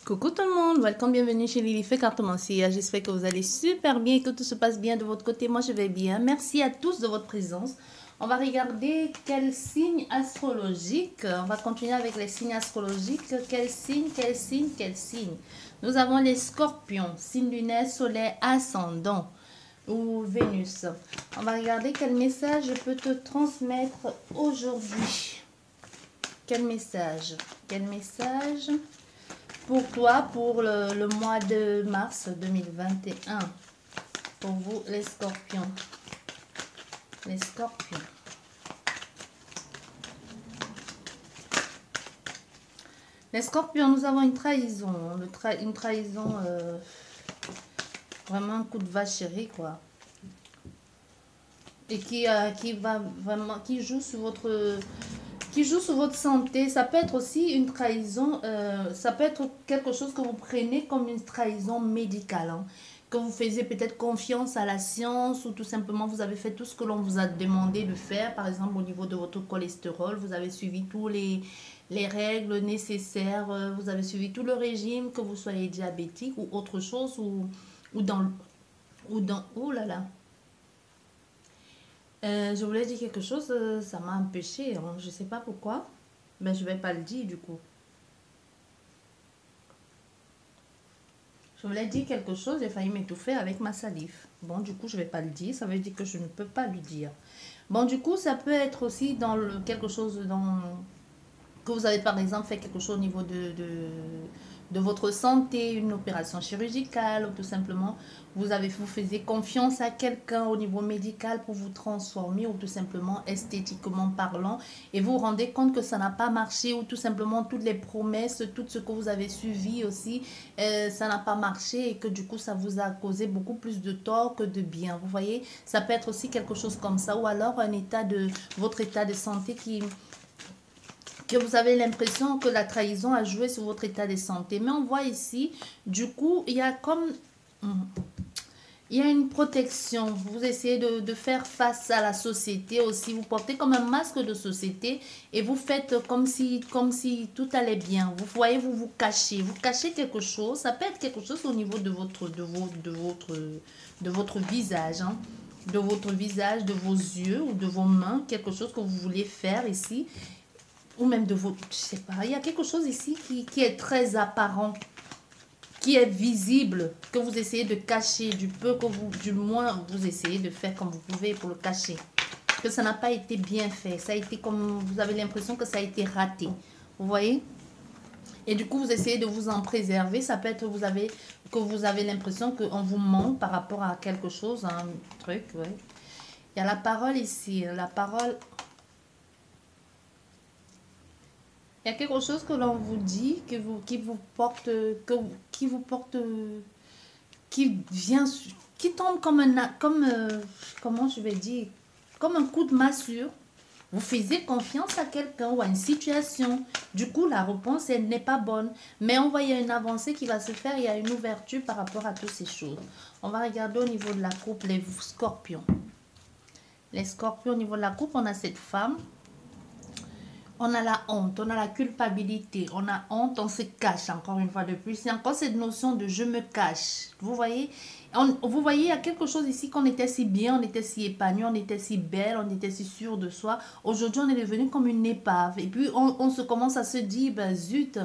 Coucou tout le monde, welcome, bienvenue chez Lily fait cartomancière. J'espère que vous allez super bien et que tout se passe bien de votre côté. Moi je vais bien. Merci à tous de votre présence. On va regarder quel signe astrologique. On va continuer avec les signes astrologiques. Quel signe, quel signe, quel signe. Nous avons les scorpions, signe lunaire, soleil, ascendant ou Vénus. On va regarder quel message je peux te transmettre aujourd'hui. Quel message? Quel message pour toi, pour le mois de mars 2021. Pour vous, les scorpions. Les scorpions. Les scorpions, nous avons une trahison. Une trahison, vraiment un coup de vache chérie, quoi. Et qui va vraiment, qui joue sur votre santé. Ça peut être aussi une trahison, ça peut être quelque chose que vous prenez comme une trahison médicale, hein. Que vous faisiez peut-être confiance à la science ou tout simplement vous avez fait tout ce que l'on vous a demandé de faire. Par exemple, au niveau de votre cholestérol, vous avez suivi tous les règles nécessaires, vous avez suivi tout le régime, que vous soyez diabétique ou autre chose, ou dans, oh là là. Je voulais dire quelque chose, ça m'a empêché, hein, je sais pas pourquoi, mais je vais pas le dire du coup. Je voulais dire quelque chose, j'ai failli m'étouffer avec ma salive. Bon, du coup, je vais pas le dire, ça veut dire que je ne peux pas lui dire. Bon, du coup, ça peut être aussi dans quelque chose que vous avez par exemple fait quelque chose au niveau de votre santé, une opération chirurgicale, ou tout simplement vous faisiez confiance à quelqu'un au niveau médical pour vous transformer, ou tout simplement esthétiquement parlant, et vous vous rendez compte que ça n'a pas marché, ou tout simplement toutes les promesses, tout ce que vous avez suivi aussi, ça n'a pas marché, et que du coup ça vous a causé beaucoup plus de tort que de bien. Vous voyez, ça peut être aussi quelque chose comme ça, ou alors votre état de santé que vous avez l'impression que la trahison a joué sur votre état de santé. Mais on voit ici, du coup, il y a comme... Il y a une protection. Vous essayez de faire face à la société aussi. Vous portez comme un masque de société et vous faites comme si tout allait bien. Vous voyez, vous vous cachez. Vous cachez quelque chose. Ça peut être quelque chose au niveau de votre visage, hein. De votre visage, de vos yeux ou de vos mains. Quelque chose que vous voulez faire ici. Ou même de votre... Je sais pas. Il y a quelque chose ici qui est très apparent, qui est visible, que vous essayez de cacher, du moins vous essayez de faire comme vous pouvez pour le cacher. Que ça n'a pas été bien fait. Ça a été comme, vous avez l'impression que ça a été raté. Vous voyez? Et du coup, vous essayez de vous en préserver. Ça peut être que vous avez l'impression qu'on vous ment par rapport à quelque chose, un truc, ouais. Il y a la parole ici. La parole... Il y a quelque chose que l'on vous dit, qui vous porte, qui tombe comment je vais dire, comme un coup de massue. Vous faisiez confiance à quelqu'un ou à une situation. Du coup, la réponse, elle n'est pas bonne. Mais on voit, il y a une avancée qui va se faire, il y a une ouverture par rapport à toutes ces choses. On va regarder au niveau de la coupe, les scorpions. Les scorpions, au niveau de la coupe, on a cette femme. On a la honte, on a la culpabilité, on a honte, on se cache encore une fois de plus. C'est encore cette notion de je me cache. Vous voyez, il y a quelque chose ici qu'on était si bien, on était si épanoui, on était si belle, on était si sûr de soi. Aujourd'hui, on est devenu comme une épave. Et puis, on se commence à se dire, ben zut,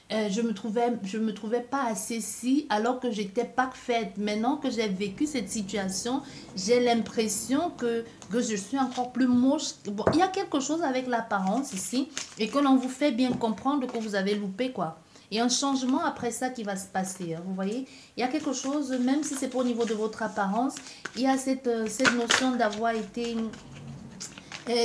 je me trouvais pas assez si alors que j'étais parfaite. Maintenant que j'ai vécu cette situation, j'ai l'impression que je suis encore plus moche. Bon, il y a quelque chose avec l'apparence ici et que l'on vous fait bien comprendre que vous avez loupé, quoi. Et un changement après ça qui va se passer, hein, vous voyez. Il y a quelque chose, même si c'est pas au niveau de votre apparence, il y a cette notion d'avoir été...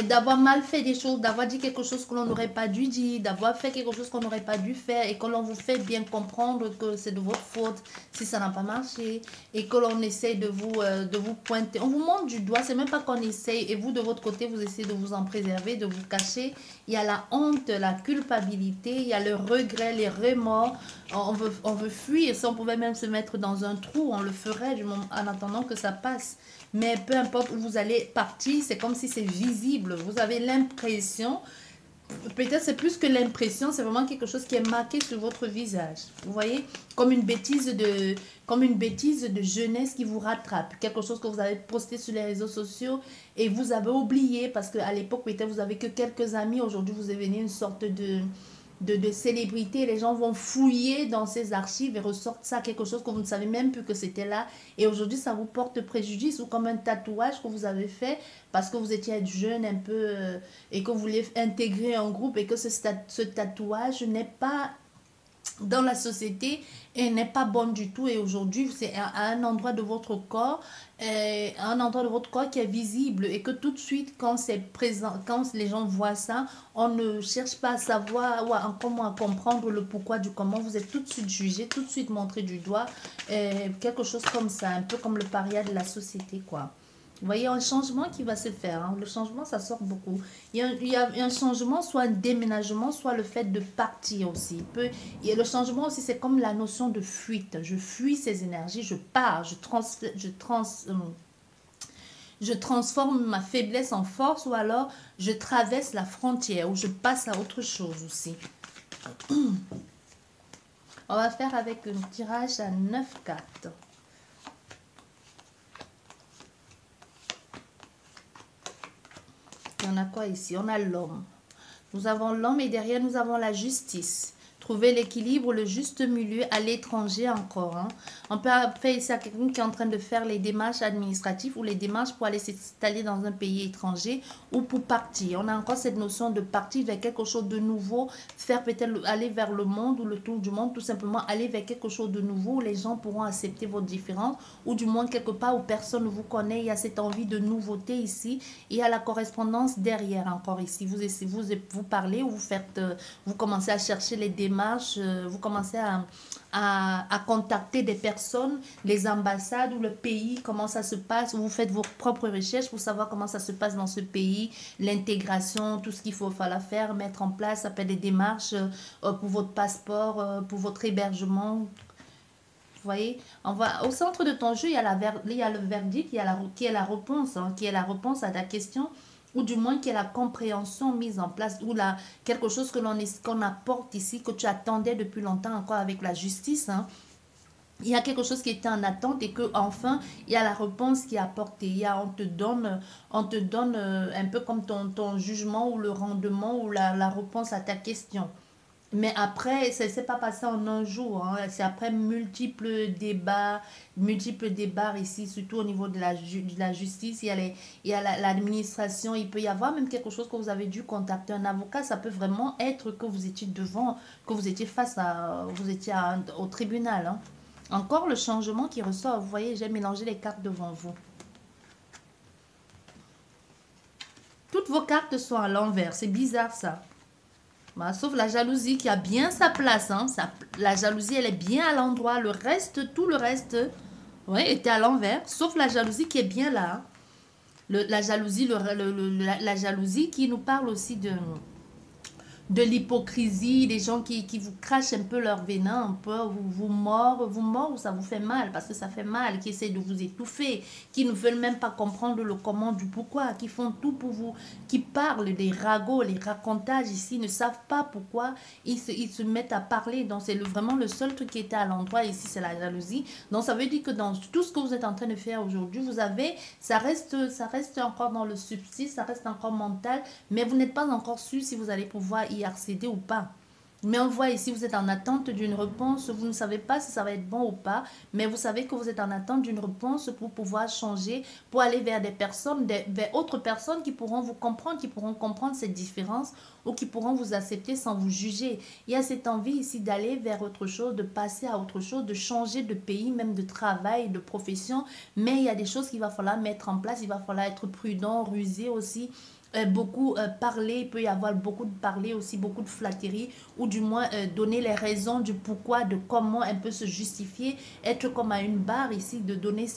d'avoir mal fait des choses, d'avoir dit quelque chose que l'on n'aurait pas dû dire, d'avoir fait quelque chose qu'on n'aurait pas dû faire et que l'on vous fait bien comprendre que c'est de votre faute si ça n'a pas marché et que l'on essaye de vous pointer. On vous montre du doigt, c'est même pas qu'on essaye et vous de votre côté vous essayez de vous en préserver, de vous cacher. Il y a la honte, la culpabilité, il y a le regret, les remords. On veut fuir. Si on pouvait même se mettre dans un trou, on le ferait en attendant que ça passe. Mais peu importe où vous allez partir, c'est comme si c'est visible. Vous avez l'impression peut-être c'est plus que l'impression, c'est vraiment quelque chose qui est marqué sur votre visage. Vous voyez, comme une bêtise de jeunesse qui vous rattrape. Quelque chose que vous avez posté sur les réseaux sociaux et vous avez oublié parce qu'à l'époque, peut-être vous avez que quelques amis. Aujourd'hui, vous devenez une sorte de célébrité. Les gens vont fouiller dans ces archives et ressortent ça, quelque chose que vous ne savez même plus que c'était là. Et aujourd'hui, ça vous porte préjudice ou comme un tatouage que vous avez fait parce que vous étiez jeune un peu et que vous vouliez intégrer un groupe et que ce tatouage n'est pas dans la société et n'est pas bonne du tout. Et aujourd'hui, c'est à un endroit de votre corps, qui est visible et que tout de suite, quand c'est présent, quand les gens voient ça, on ne cherche pas à savoir ou comment à comprendre le pourquoi du comment. Vous êtes tout de suite jugé, tout de suite montré du doigt, quelque chose comme ça, un peu comme le paria de la société, quoi. Vous voyez, un changement qui va se faire. Hein. Le changement, ça sort beaucoup. Il y a un changement, soit un déménagement, soit le fait de partir aussi. Le changement aussi, c'est comme la notion de fuite. Je fuis ces énergies, je pars, je transforme ma faiblesse en force ou alors je traverse la frontière ou je passe à autre chose aussi. On va faire avec un tirage à 9 cartes. On a quoi ici? On a l'homme. Nous avons l'homme et derrière nous avons la justice. Trouver l'équilibre, le juste milieu à l'étranger encore. Hein. On peut faire ici à quelqu'un qui est en train de faire les démarches administratives ou les démarches pour aller s'installer dans un pays étranger ou pour partir. On a encore cette notion de partir vers quelque chose de nouveau, faire peut-être aller vers le monde ou le tour du monde, tout simplement aller vers quelque chose de nouveau où les gens pourront accepter vos différences ou du moins quelque part où personne ne vous connaît. Il y a cette envie de nouveauté ici. Il y a la correspondance derrière encore ici. Vous parlez ou vous commencez à chercher les démarches. Vous commencez à contacter des personnes, les ambassades ou le pays, comment ça se passe, vous faites vos propres recherches pour savoir comment ça se passe dans ce pays, l'intégration, tout ce qu'il falloir faire, mettre en place, ça peut être des démarches pour votre passeport, pour votre hébergement. Vous voyez, au centre de ton jeu, il y a le verdict, qui est la réponse, hein, qui est la réponse à ta question, ou du moins qui est la compréhension mise en place, ou quelque chose qu'on apporte ici, que tu attendais depuis longtemps encore avec la justice. Hein. Il y a quelque chose qui était en attente et que enfin il y a la réponse qui est apportée. On te donne un peu comme ton jugement ou le rendement ou la réponse à ta question. Mais après, ça ne s'est pas passé en un jour. Hein. C'est après multiples débats ici, surtout au niveau de la justice. Il y a l'administration. Il peut y avoir même quelque chose que vous avez dû contacter un avocat. Ça peut vraiment être que vous étiez que vous étiez au tribunal. Hein. Encore le changement qui ressort. Vous voyez, j'ai mélangé les cartes devant vous. Toutes vos cartes sont à l'envers. C'est bizarre ça. Bah, sauf la jalousie qui a bien sa place. Hein. La jalousie, elle est bien à l'endroit. Tout le reste, ouais, était à l'envers. Sauf la jalousie qui est bien là. Hein. La jalousie qui nous parle aussi de l'hypocrisie, des gens qui vous crachent un peu leur venin, un peu, vous mordent ou ça vous fait mal, parce que ça fait mal, qui essaient de vous étouffer, qui ne veulent même pas comprendre le comment du pourquoi, qui font tout pour vous, qui parlent des ragots, les racontages ici, ne savent pas pourquoi ils se mettent à parler. Donc c'est vraiment le seul truc qui était à l'endroit ici, c'est la jalousie. Donc ça veut dire que dans tout ce que vous êtes en train de faire aujourd'hui, ça reste encore dans le subtil, ça reste encore mental, mais vous n'êtes pas encore sûr si vous allez pouvoir y accéder ou pas. Mais on voit ici, vous êtes en attente d'une réponse, vous ne savez pas si ça va être bon ou pas, mais vous savez que vous êtes en attente d'une réponse pour pouvoir changer, pour aller vers vers autres personnes qui pourront vous comprendre, qui pourront comprendre cette différence ou qui pourront vous accepter sans vous juger. Il y a cette envie ici d'aller vers autre chose, de passer à autre chose, de changer de pays, même de travail, de profession, mais il y a des choses qu'il va falloir mettre en place, il va falloir être prudent, rusé aussi. Beaucoup parler, il peut y avoir beaucoup de parler aussi, beaucoup de flatterie, ou du moins donner les raisons du pourquoi, de comment un peu se justifier, être comme à une barre ici, de donner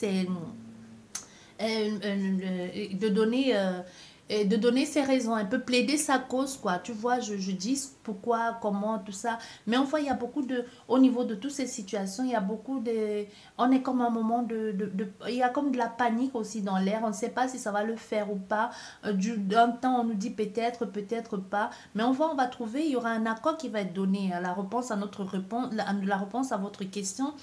et de donner ses raisons, un peu plaider sa cause, quoi. Tu vois, je dis pourquoi, comment, tout ça. Mais enfin, il y a beaucoup de, au niveau de toutes ces situations, il y a beaucoup de, on est comme un moment il y a comme de la panique aussi dans l'air. On ne sait pas si ça va le faire ou pas. D'un temps, on nous dit peut-être, peut-être pas. Mais enfin, on va trouver, il y aura un accord qui va être donné. La réponse à notre réponse, la réponse à votre question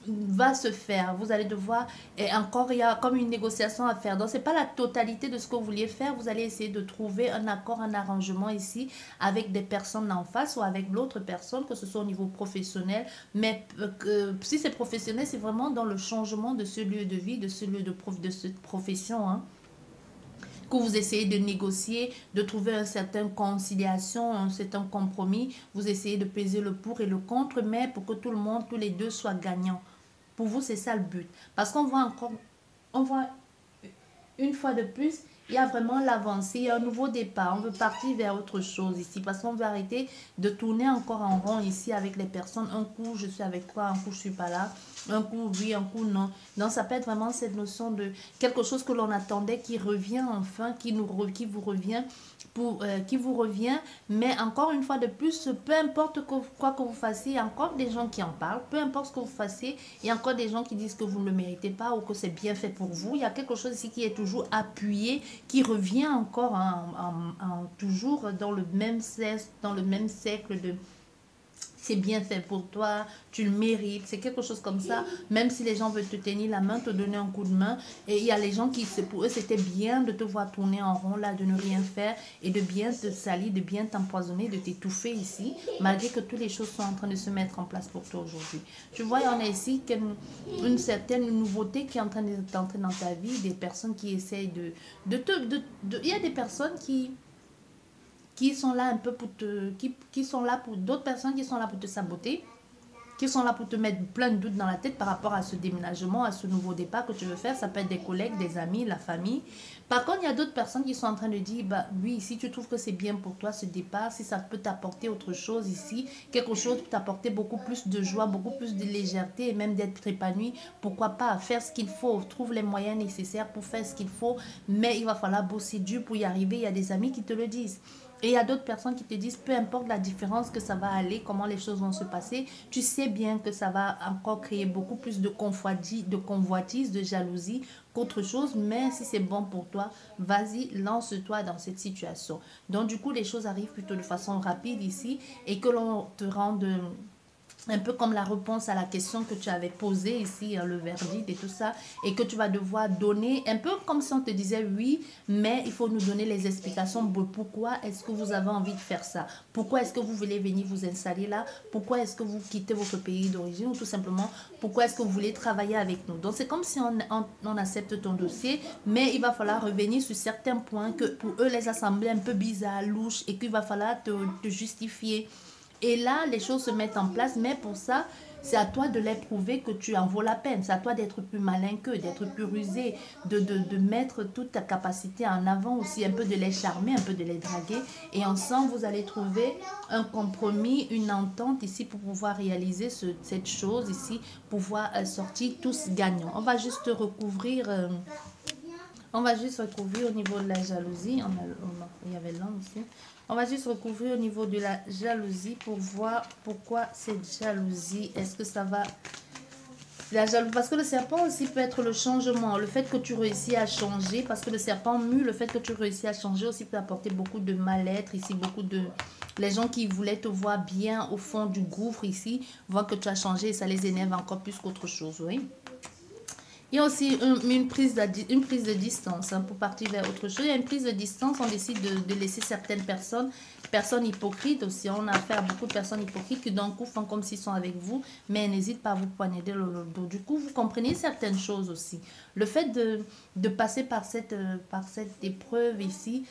va se faire. Vous allez devoir, et encore, il y a comme une négociation à faire. Donc, c'est pas la totalité de ce que vous vouliez faire. Vous allez essayer de trouver un accord, un arrangement ici avec des personnes en face ou avec l'autre personne, que ce soit au niveau professionnel. Mais si c'est professionnel, c'est vraiment dans le changement de ce lieu de vie, de ce lieu de cette profession, hein, que vous essayez de négocier, de trouver une certaine conciliation, un certain compromis. Vous essayez de peser le pour et le contre, mais pour que tout le monde, tous les deux soient gagnants. Pour vous, c'est ça le but. Parce qu'on voit encore, on voit une fois de plus, il y a vraiment l'avancée, il y a un nouveau départ. On veut partir vers autre chose ici. Parce qu'on veut arrêter de tourner encore en rond ici avec les personnes. Un coup, je suis avec toi, un coup, je suis pas là. Un coup, oui, un coup, non. Donc, ça peut être vraiment cette notion de quelque chose que l'on attendait qui revient enfin, qui vous revient. Qui vous revient, mais encore une fois de plus, peu importe quoi que vous fassiez, il y a encore des gens qui en parlent, peu importe ce que vous fassiez, il y a encore des gens qui disent que vous ne le méritez pas ou que c'est bien fait pour vous. Il y a quelque chose ici qui est toujours appuyé, qui revient encore toujours dans le même cercle de c'est bien fait pour toi, tu le mérites, c'est quelque chose comme ça. Même si les gens veulent te tenir la main, te donner un coup de main, et il y a les gens qui, pour eux, c'était bien de te voir tourner en rond là, de ne rien faire et de bien te salir, de bien t'empoisonner, de t'étouffer ici, malgré que toutes les choses sont en train de se mettre en place pour toi aujourd'hui. Tu vois, il y en a ici une certaine nouveauté qui est en train d'entrer dans ta vie, des personnes qui essayent il y a des personnes qui sont là un peu pour qui sont là pour d'autres personnes qui sont là pour te saboter, qui sont là pour te mettre plein de doutes dans la tête par rapport à ce déménagement, à ce nouveau départ que tu veux faire. Ça peut être des collègues, des amis, la famille. Par contre, il y a d'autres personnes qui sont en train de dire, bah oui, si tu trouves que c'est bien pour toi ce départ, si ça peut t'apporter autre chose ici, quelque chose pour t'apporter beaucoup plus de joie, beaucoup plus de légèreté et même d'être épanoui, pourquoi pas faire ce qu'il faut, trouve les moyens nécessaires pour faire ce qu'il faut, mais il va falloir bosser dur pour y arriver. Il y a des amis qui te le disent. Et il y a d'autres personnes qui te disent, peu importe la différence que ça va aller, comment les choses vont se passer, tu sais bien que ça va encore créer beaucoup plus de convoitise, de jalousie qu'autre chose. Mais si c'est bon pour toi, vas-y, lance-toi dans cette situation. Donc du coup, les choses arrivent plutôt de façon rapide ici et que l'on te rende un peu comme la réponse à la question que tu avais posée ici, le verdict et tout ça, et que tu vas devoir donner, un peu comme si on te disait oui, mais il faut nous donner les explications de pourquoi est-ce que vous avez envie de faire ça, pourquoi est-ce que vous voulez venir vous installer là, pourquoi est-ce que vous quittez votre pays d'origine, ou tout simplement, pourquoi est-ce que vous voulez travailler avec nous. Donc c'est comme si on accepte ton dossier, mais il va falloir revenir sur certains points que pour eux les assembler un peu bizarres, louches, et qu'il va falloir te justifier. Et là, les choses se mettent en place, mais pour ça, c'est à toi de les prouver que tu en vaux la peine. C'est à toi d'être plus malin qu'eux, d'être plus rusé, de mettre toute ta capacité en avant aussi, un peu de les charmer, un peu de les draguer. Et ensemble, vous allez trouver un compromis, une entente ici pour pouvoir réaliser cette chose ici, pouvoir sortir tous gagnants. On va juste recouvrir... on va juste recouvrir au niveau de la jalousie. Il y avait l'un aussi. On va juste recouvrir au niveau de la jalousie pour voir pourquoi cette jalousie. Est-ce que ça va... La jalousie, parce que le serpent aussi peut être le changement. Le fait que tu réussis à changer, parce que le serpent mue, le fait que tu réussis à changer aussi peut apporter beaucoup de mal-être ici, beaucoup de... Les gens qui voulaient te voir bien au fond du gouffre ici, voient que tu as changé et ça les énerve encore plus qu'autre chose, oui. Il y a aussi une prise de distance, hein, pour partir vers autre chose. Il y a une prise de distance, on décide de laisser certaines personnes hypocrites aussi. On a affaire à beaucoup de personnes hypocrites qui d'un coup font comme s'ils sont avec vous, mais n'hésitent pas à vous poignarder le dos. Du coup, vous comprenez certaines choses aussi. Le fait de passer par cette épreuve ici,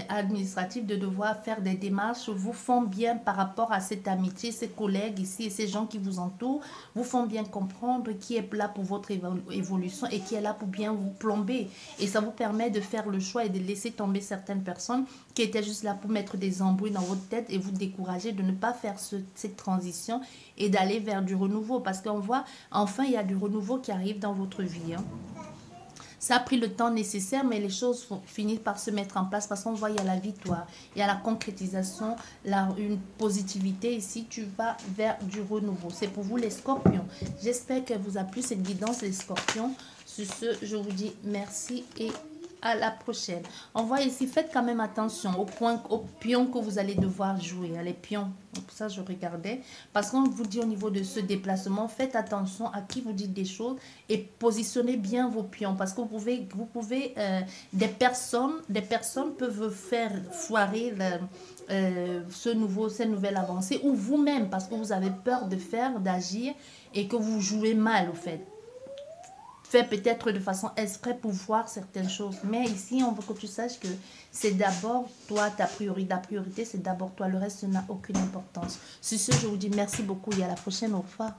administrative, de devoir faire des démarches, vous font bien par rapport à cette amitié, ces collègues ici et ces gens qui vous entourent, vous font bien comprendre qui est là pour votre évolution et qui est là pour bien vous plomber. Et ça vous permet de faire le choix et de laisser tomber certaines personnes qui étaient juste là pour mettre des embrouilles dans votre tête et vous décourager de ne pas faire cette transition et d'aller vers du renouveau. Parce qu'on voit, enfin, il y a du renouveau qui arrive dans votre vie, hein. Ça a pris le temps nécessaire, mais les choses finissent par se mettre en place parce qu'on voit il y a la victoire, il y a la concrétisation, une positivité. Ici, tu vas vers du renouveau. C'est pour vous les scorpions. J'espère qu'elle vous a plu cette guidance, les scorpions. Sur ce, je vous dis merci et à la prochaine. On voit ici, faites quand même attention aux pions que vous allez devoir jouer, les pions. Donc ça, je regardais. Parce qu'on vous dit au niveau de ce déplacement, faites attention à qui vous dites des choses et positionnez bien vos pions. Parce que vous pouvez des personnes peuvent faire foirer cette nouvelle avancée, ou vous-même, parce que vous avez peur d'agir et que vous jouez mal, au fait. Fait peut-être de façon exprès pour voir certaines choses. Mais ici, on veut que tu saches que c'est d'abord toi, ta priorité, c'est d'abord toi. Le reste n'a aucune importance. Sur ce, je vous dis merci beaucoup et à la prochaine. Au revoir.